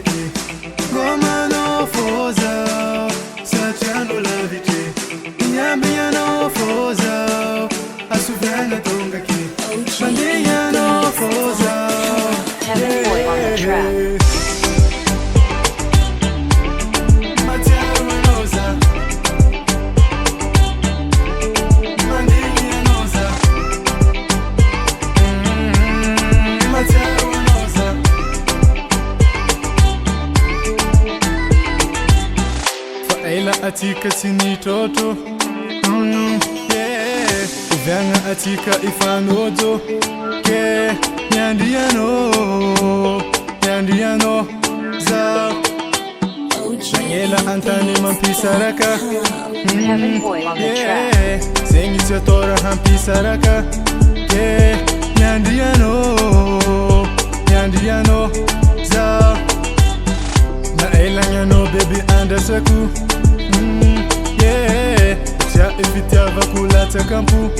koteki Goma no foza Sachano la vite Nyambia no foza Asuvanga tonga ki Mandiya no foza Heaven Boy on the track. Atika sini toto yeah. Uvyanga atika ifanozo yeah. Nyandiano za Shangela antani mampisaraka Heaven Boy on the track. Sengi tora hampisaraka yeah. Nyandiano za Na elangano baby andasaku yeah, ja ifitava kulata kampu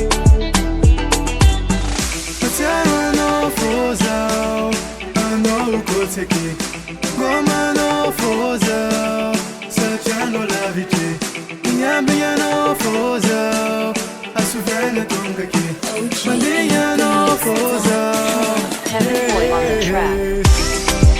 Matara no foza Ano koteki Goma no foza Sachano la vite Nyambia no foza Asuvanga tonga ki Mandiya no foza Heaven Boy on the track.